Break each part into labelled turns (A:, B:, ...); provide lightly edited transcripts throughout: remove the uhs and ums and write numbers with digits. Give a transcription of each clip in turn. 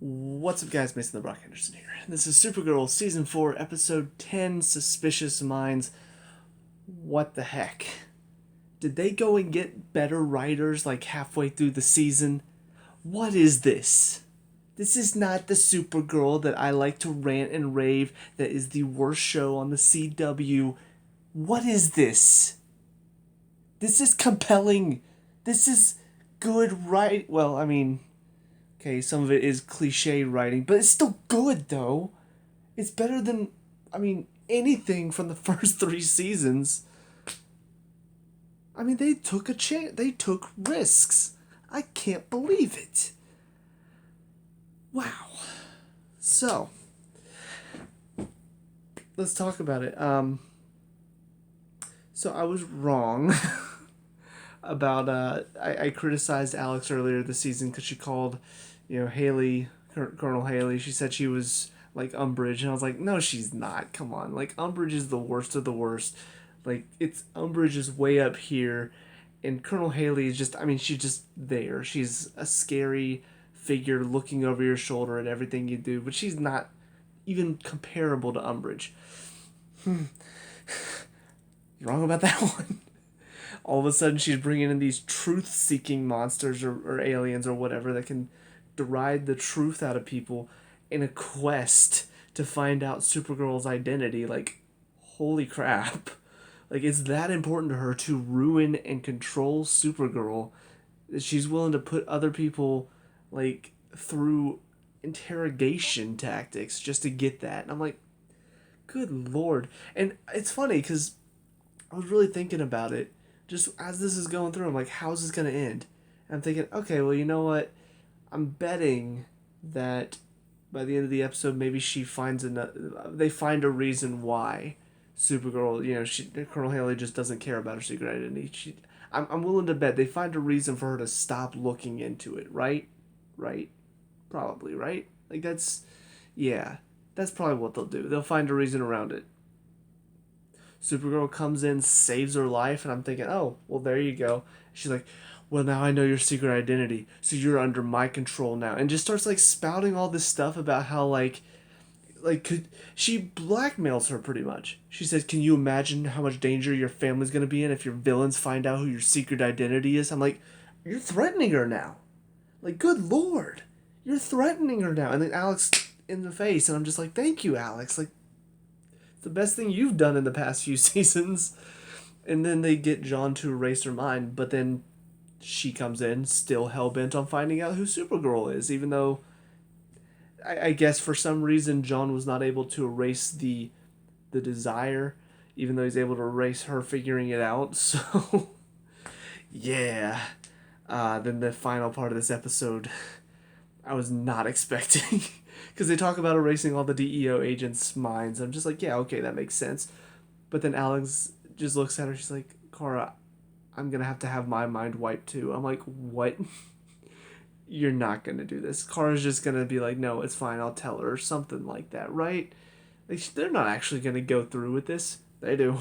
A: What's up, guys? Mason the Brock Henderson here. This is Supergirl Season 4, Episode 10, Suspicious Minds. What the heck? Did they go and get better writers like halfway through the season? What is this? This is not the Supergirl that I like to rant and rave that is the worst show on the CW. What is this? This is compelling. This is good Well, okay, some of it is cliche writing, but it's still good though. It's better than, anything from the first three seasons. They took a chance. They took risks. I can't believe it. Wow. So, let's talk about it. So I was wrong about, I criticized Alex earlier this season because she called, Haley, Colonel Haley, she said she was like Umbridge, and I was like, no, she's not. Come on, like Umbridge is the worst of the worst. Like it's Umbridge is way up here, and Colonel Haley is just, she's just there. She's a scary figure looking over your shoulder at everything you do, but she's not even comparable to Umbridge. You're wrong about that one. All of a sudden she's bringing in these truth-seeking monsters or aliens or whatever that can deride the truth out of people in a quest to find out Supergirl's identity. Like, holy crap. Like, it's that important to her to ruin and control Supergirl that she's willing to put other people, like, through interrogation tactics just to get that. And I'm like, good lord. And it's funny because I was really thinking about it just as this is going through. I'm like, how's this going to end? And I'm thinking, okay, well, you know what? I'm betting that by the end of the episode, maybe they find a reason why Supergirl, Colonel Haley just doesn't care about her secret identity. I'm willing to bet they find a reason for her to stop looking into it, right? Right? Probably, right? Like yeah, that's probably what they'll do. They'll find a reason around it. Supergirl comes in, saves her life, and I'm thinking, oh, well, there you go. She's like, well, now I know your secret identity, so you're under my control now. And just starts, like, spouting all this stuff about how, she blackmails her pretty much. She says, can you imagine how much danger your family's going to be in if your villains find out who your secret identity is? I'm like, you're threatening her now. Like, good lord. You're threatening her now. And then Alex in the face, and I'm just like, thank you, Alex. Like, the best thing you've done in the past few seasons. And then they get John to erase her mind, but then she comes in still hell-bent on finding out who Supergirl is, even though I guess for some reason John was not able to erase the desire, even though he's able to erase her figuring it out. So yeah. Then the final part of this episode I was not expecting. Because they talk about erasing all the DEO agents' minds. I'm just like, yeah, okay, that makes sense. But then Alex just looks at her. She's like, Kara, I'm going to have my mind wiped too. I'm like, what? You're not going to do this. Kara's just going to be like, no, it's fine. I'll tell her or something like that, right? Like, they're not actually going to go through with this. They do.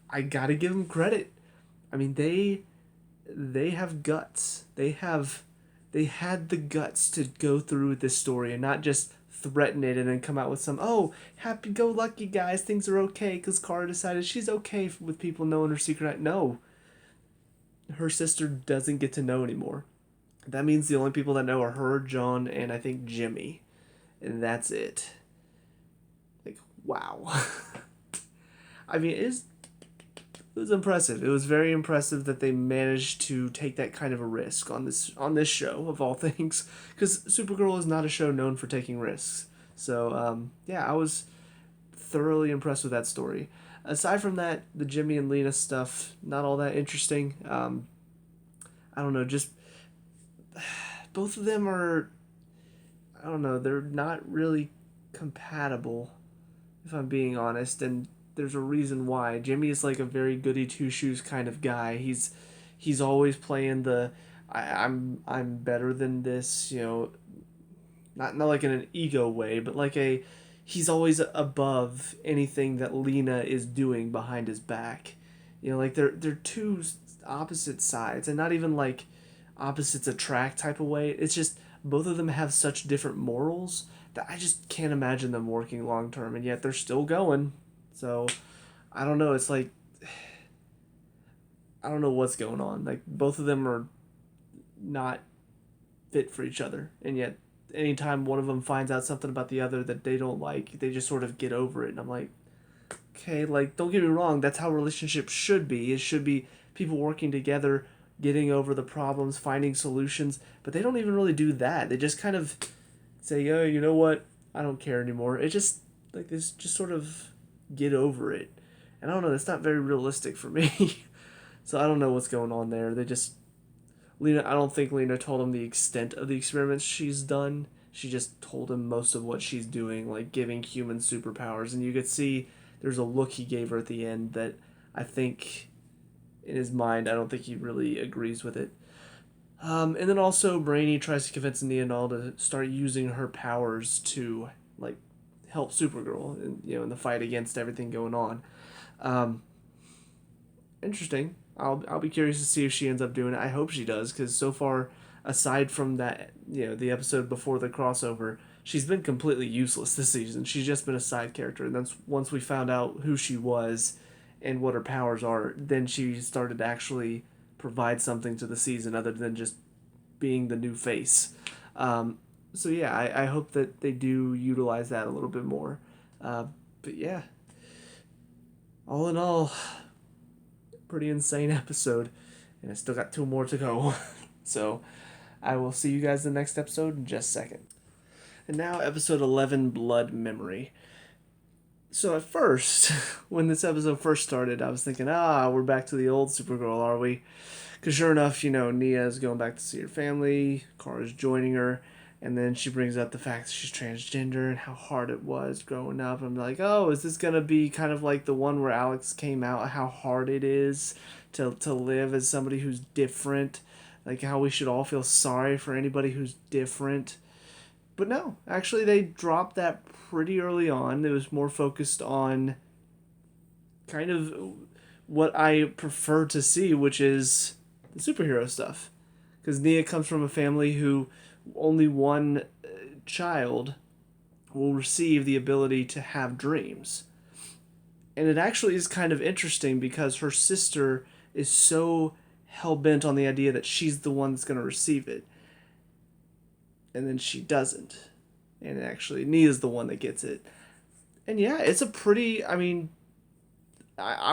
A: I got to give them credit. They have guts. They had the guts to go through with this story and not just threaten it and then come out with some, oh, happy-go-lucky, guys, things are okay because Kara decided she's okay with people knowing her secret. No. Her sister doesn't get to know anymore. That means the only people that know are her, John, and I think Jimmy. And that's it. Like, wow. It was impressive. It was very impressive that they managed to take that kind of a risk on this show of all things, because Supergirl is not a show known for taking risks. So yeah, I was thoroughly impressed with that story. Aside from that, the Jimmy and Lena stuff, not all that interesting. I don't know, just both of them are, I don't know, they're not really compatible, if I'm being honest, and there's a reason why. Jimmy is like a very goody two shoes kind of guy. He's always playing the I'm better than this, not like in an ego way, but like he's always above anything that Lena is doing behind his back. Like they're two opposite sides, and not even like opposites attract type of way. It's just both of them have such different morals that I just can't imagine them working long term, and yet they're still going. So I don't know. It's like I don't know what's going on. Like both of them are not fit for each other, and yet anytime one of them finds out something about the other that they don't like, they just sort of get over it. And I'm like, okay, like don't get me wrong, that's how relationships should be. It should be people working together, getting over the problems, finding solutions. But they don't even really do that. They just kind of say, oh, you know what? I don't care anymore. It just like this, just sort of get over it. And I don't know. That's not very realistic for me. So I don't know what's going on there. They just Lena. I don't think Lena told him the extent of the experiments she's done. She just told him most of what she's doing, like giving human superpowers. And you could see there's a look he gave her at the end that I think in his mind, I don't think he really agrees with it. And then also, Brainy tries to convince Nia to start using her powers to like help Supergirl, in the fight against everything going on. Um, Interesting. I'll be curious to see if she ends up doing it. I hope she does, because so far, aside from that, the episode before the crossover, she's been completely useless this season. She's just been a side character, and that's once we found out who she was and what her powers are, then she started to actually provide something to the season other than just being the new face. So yeah, I hope that they do utilize that a little bit more. But yeah, all in all, pretty insane episode, and I still got two more to go. So I will see you guys in the next episode in just a second. And now episode 11, Blood Memory. So at first, when this episode first started, I was thinking, we're back to the old Supergirl, are we? Because sure enough, Nia is going back to see her family, Kara's joining her, and then she brings up the fact that she's transgender and how hard it was growing up. I'm like, oh, is this going to be kind of like the one where Alex came out, how hard it is to live as somebody who's different? Like how we should all feel sorry for anybody who's different. But no, actually they dropped that pretty early on. It was more focused on kind of what I prefer to see, which is the superhero stuff. Because Nia comes from a family who only one child will receive the ability to have dreams. And it actually is kind of interesting because her sister is so hell-bent on the idea that she's the one that's going to receive it. And then she doesn't. And actually, Nia's the one that gets it. And yeah, it's a pretty, I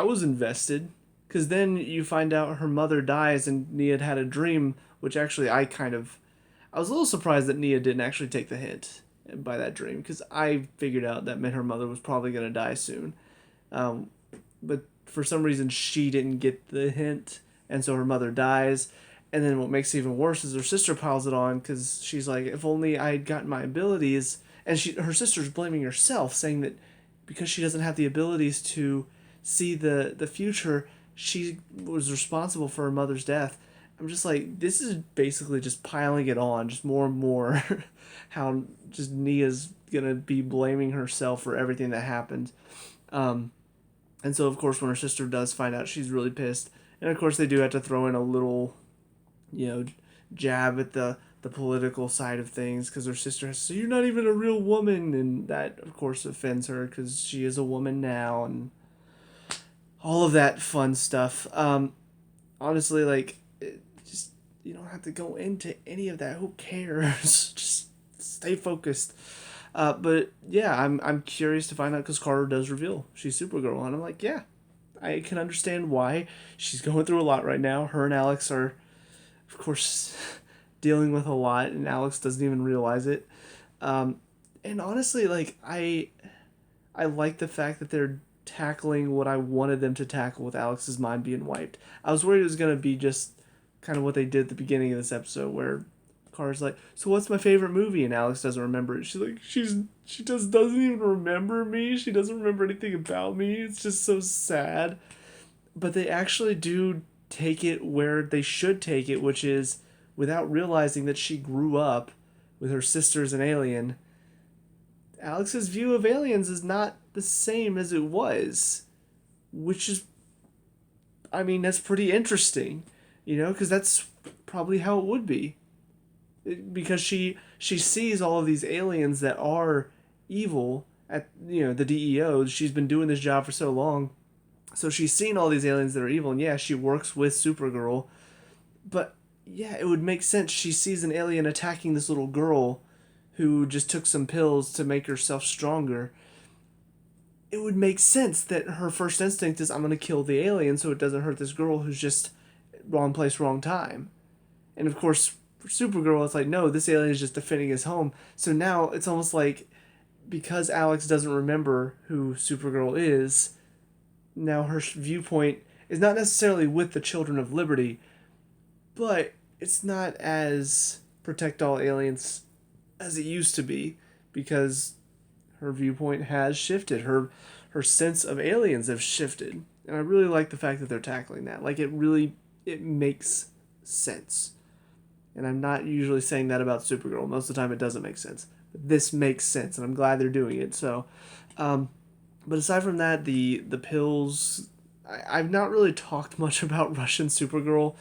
A: was invested. Because then you find out her mother dies and Nia had a dream, which actually I was a little surprised that Nia didn't actually take the hint by that dream. Because I figured out that meant her mother was probably going to die soon. But for some reason, she didn't get the hint. And so her mother dies. And then what makes it even worse is her sister piles it on because she's like, if only I had gotten my abilities. And her sister's blaming herself, saying that because she doesn't have the abilities to see the future, she was responsible for her mother's death. I'm just like, this is basically just piling it on, just more and more. How just Nia's going to be blaming herself for everything that happened. And so, of course, when her sister does find out, she's really pissed. And, of course, they do have to throw in a little jab at the political side of things because her sister has to say, you're not even a real woman, and that of course offends her because she is a woman now and all of that fun stuff. Honestly, just you don't have to go into any of that. Who cares? Just stay focused. But yeah, I'm curious to find out because Carter does reveal she's Supergirl, and I'm like, yeah, I can understand why she's going through a lot right now. Her and Alex are, of course, dealing with a lot, and Alex doesn't even realize it. And honestly, I like the fact that they're tackling what I wanted them to tackle with Alex's mind being wiped. I was worried it was going to be just kind of what they did at the beginning of this episode, where Kara's like, so what's my favorite movie? And Alex doesn't remember it. She's like, she just doesn't even remember me. She doesn't remember anything about me. It's just so sad. But they actually do take it where they should take it, which is without realizing that she grew up with her sister as an alien. Alex's view of aliens is not the same as it was, which is, that's pretty interesting, because that's probably how it would be. Because she sees all of these aliens that are evil at the DEO. She's been doing this job for so long. So she's seen all these aliens that are evil, and yeah, she works with Supergirl. But yeah, it would make sense. She sees an alien attacking this little girl who just took some pills to make herself stronger. It would make sense that her first instinct is, I'm going to kill the alien so it doesn't hurt this girl who's just wrong place, wrong time. And of course, for Supergirl, it's like, no, this alien is just defending his home. So now it's almost like, because Alex doesn't remember who Supergirl is, now her viewpoint is not necessarily with the Children of Liberty, but it's not as protect all aliens as it used to be, because her viewpoint has shifted. Her sense of aliens have shifted. And I really like the fact that they're tackling that. Like, it makes sense. And I'm not usually saying that about Supergirl. Most of the time it doesn't make sense. But this makes sense, and I'm glad they're doing it. So, but aside from that, the pills, I've not really talked much about Russian Supergirl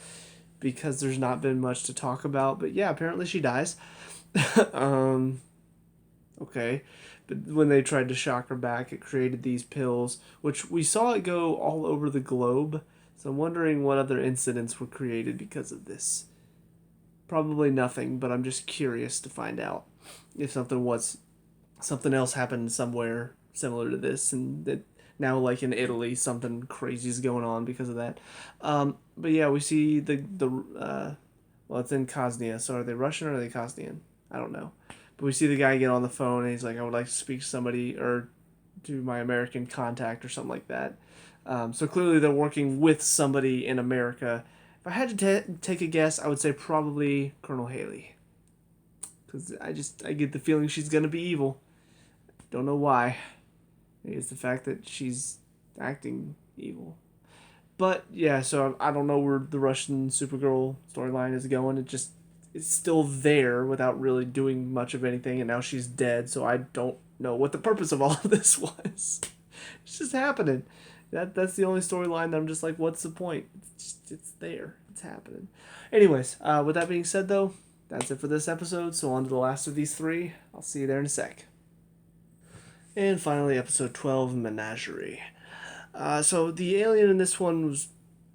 A: because there's not been much to talk about. But yeah, apparently she dies. Okay. But when they tried to shock her back, it created these pills, which we saw it go all over the globe. So I'm wondering what other incidents were created because of this. Probably nothing, but I'm just curious to find out if something else happened somewhere similar to this, and that now, like in Italy, something crazy is going on because of that. But yeah, we see well, it's in Kosnia. So are they Russian or are they Kosnian? I don't know. But we see the guy get on the phone and he's like, I would like to speak to somebody or to my American contact or something like that. So clearly they're working with somebody in America. If I had to take a guess, I would say probably Colonel Haley. Because I get the feeling she's going to be evil. Don't know why. Maybe it's the fact that she's acting evil. But yeah, so I don't know where the Russian Supergirl storyline is going. It's still there without really doing much of anything, and now she's dead, so I don't know what the purpose of all of this was. It's just happening. That's the only storyline that I'm just like, what's the point? It's there. It's happening. Anyways, with that being said, though, that's it for this episode, so on to the last of these three. I'll see you there in a sec. And finally, episode 12, Menagerie. So the alien in this one was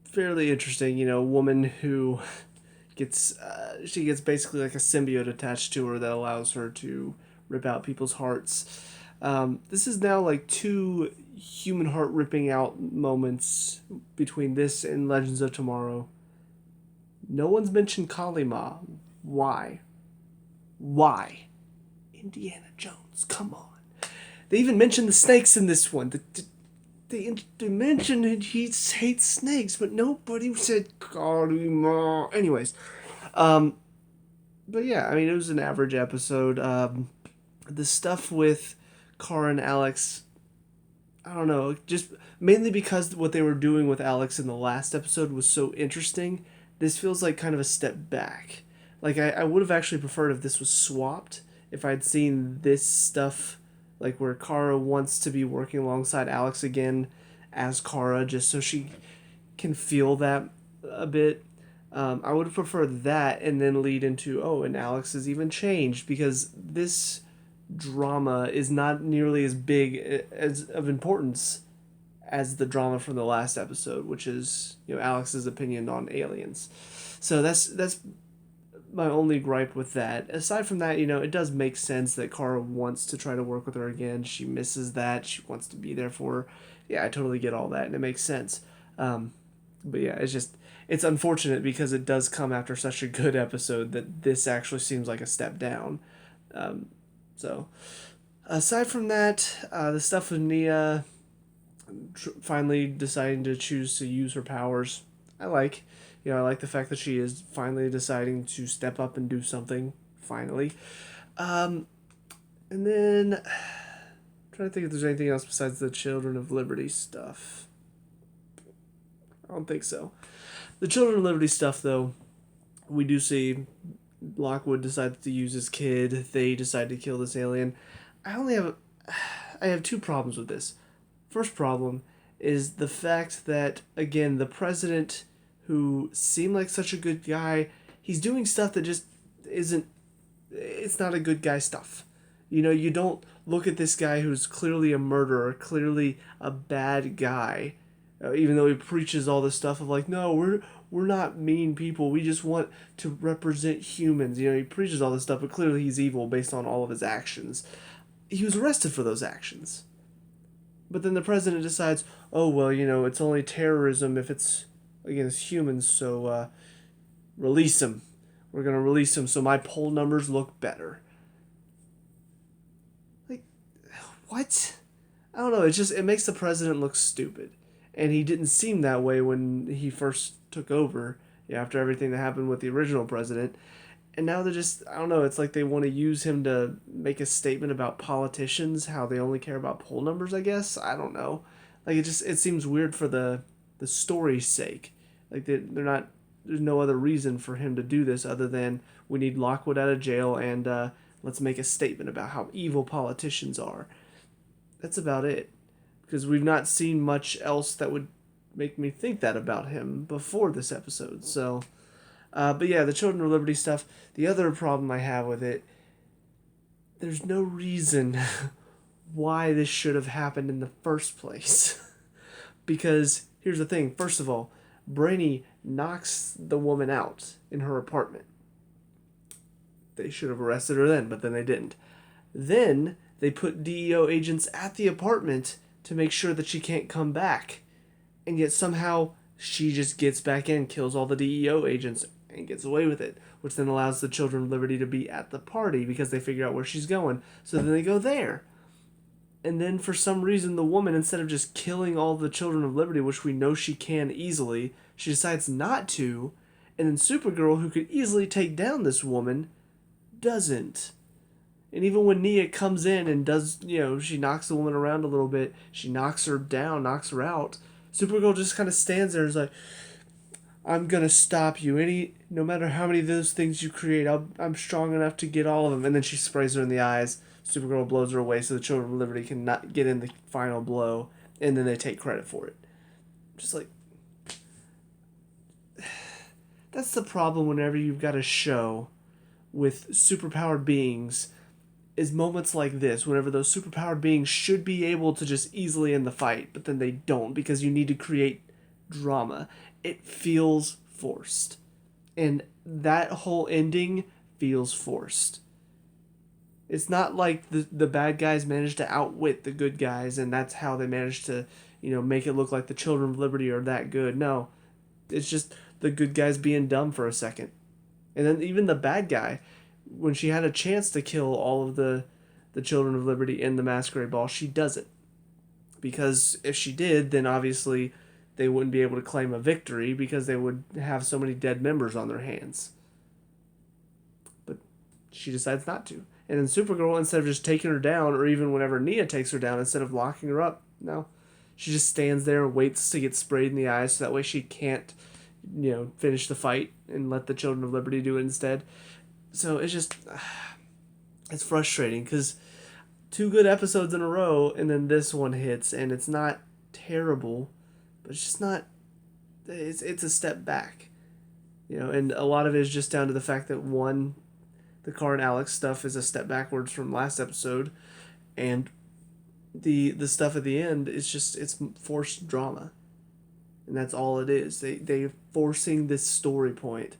A: fairly interesting. A woman who gets basically like a symbiote attached to her that allows her to rip out people's hearts. This is now like 2 human heart ripping out moments between this and Legends of Tomorrow. No one's mentioned Kalima. Why? Indiana Jones, come on. They even mentioned the snakes in this one. They mentioned he hates snakes, but nobody said Kalima. Anyways, but yeah, I mean, it was an average episode. The stuff with Kara and Alex, I don't know, just mainly because what they were doing with Alex in the last episode was so interesting. This feels like kind of a step back. Like, I would have actually preferred if this was swapped, if I'd seen this stuff, like where Kara wants to be working alongside Alex again as Kara, just so she can feel that a bit. I would have preferred that and then lead into, and Alex has even changed, because this drama is not nearly as big as of importance as the drama from the last episode, which is Alex's opinion on aliens. So that's my only gripe with that. Aside from that, it does make sense that Kara wants to try to work with her again. She misses that. She wants to be there for her. Yeah, I totally get all that, and it makes sense. But yeah, it's unfortunate because it does come after such a good episode that this actually seems like a step down. So, aside from that, the stuff with Nia finally deciding to choose to use her powers, I like. I like the fact that she is finally deciding to step up and do something, finally. And then, I'm trying to think if there's anything else besides the Children of Liberty stuff. I don't think so. The Children of Liberty stuff, though, we do see Lockwood decides to use his kid. They decide to kill this alien. I have 2 problems with this. First problem is the fact that, again, the president, who seemed like such a good guy, he's doing stuff that just isn't, it's not a good guy stuff. You know, you don't look at this guy who's clearly a murderer, clearly a bad guy, even though he preaches all this stuff of like, no, we're not mean people. We just want to represent humans. You know, he preaches all this stuff, but clearly he's evil based on all of his actions. He was arrested for those actions. But then the president decides, oh, well, you know, it's only terrorism if it's against humans, so release him. We're going to release him so my poll numbers look better. Like, what? I don't know. It makes the president look stupid. And he didn't seem that way when he first took over, after everything that happened with the original president. And now they're just, I don't know, it's like they want to use him to make a statement about politicians, how they only care about poll numbers, I guess. I don't know. Like, it seems weird for the story's sake. Like, they're not, there's no other reason for him to do this other than we need Lockwood out of jail and let's make a statement about how evil politicians are. That's about it. Because we've not seen much else that would make me think that about him before this episode. So, but yeah, the Children of Liberty stuff, the other problem I have with it, there's no reason why this should have happened in the first place. Because, here's the thing, first of all, Brainy knocks the woman out in her apartment. They should have arrested her then, but then they didn't. Then, they put DEO agents at the apartment to make sure that she can't come back. And yet somehow she just gets back in, kills all the DEO agents, and gets away with it. Which then allows the Children of Liberty to be at the party because they figure out where she's going. So then they go there. And then for some reason the woman, instead of just killing all the Children of Liberty, which we know she can easily, she decides not to. And then Supergirl, who could easily take down this woman, doesn't. And even when Nia comes in and does, she knocks the woman around a little bit, she knocks her down, knocks her out, Supergirl just kind of stands there and is like, I'm going to stop you. No matter how many of those things you create, I'm strong enough to get all of them. And then she sprays her in the eyes. Supergirl blows her away so the Children of Liberty can not get in the final blow. And then they take credit for it. Just like, that's the problem whenever you've got a show with superpowered beings, is moments like this, whenever those superpowered beings should be able to just easily end the fight, but then they don't because you need to create drama. It feels forced. And that whole ending feels forced. It's not like the bad guys managed to outwit the good guys and that's how they managed to, make it look like the Children of Liberty are that good. No. It's just the good guys being dumb for a second. And then even the bad guy, when she had a chance to kill all of the Children of Liberty in the Masquerade Ball, she doesn't. Because if she did, then obviously they wouldn't be able to claim a victory because they would have so many dead members on their hands. But she decides not to. And then Supergirl, instead of just taking her down, or even whenever Nia takes her down, instead of locking her up, no. She just stands there and waits to get sprayed in the eyes so that way she can't, finish the fight and let the Children of Liberty do it instead. So it's just, it's frustrating because 2 good episodes in a row and then this one hits and it's not terrible, but it's just not, it's a step back, and a lot of it is just down to the fact that one, the Carr and Alex stuff is a step backwards from last episode, and the stuff at the end is just, it's forced drama, and that's all it is. They're forcing this story point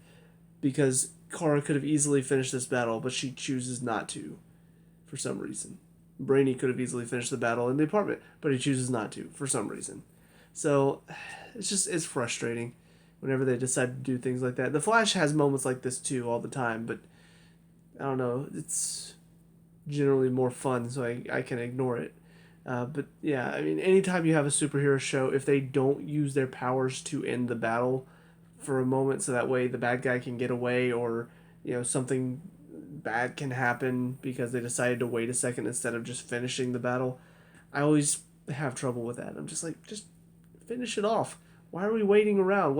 A: because Kara could have easily finished this battle, but she chooses not to for some reason. Brainy could have easily finished the battle in the apartment, but he chooses not to for some reason. So it's frustrating whenever they decide to do things like that. The Flash has moments like this too all the time, but I don't know, it's generally more fun, so I can ignore it. But yeah, I mean, anytime you have a superhero show, if they don't use their powers to end the battle for a moment so that way the bad guy can get away or, something bad can happen because they decided to wait a second instead of just finishing the battle, I always have trouble with that. I'm just like, just finish it off. Why are we waiting around?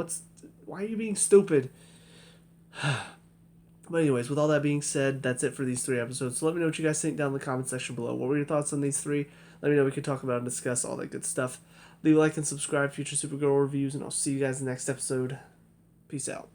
A: Why are you being stupid? But anyways, with all that being said, that's it for these 3 episodes. So let me know what you guys think down in the comment section below. What were your thoughts on these 3? Let me know. We can talk about and discuss all that good stuff. Leave a like and subscribe for future Supergirl reviews, and I'll see you guys in the next episode. Peace out.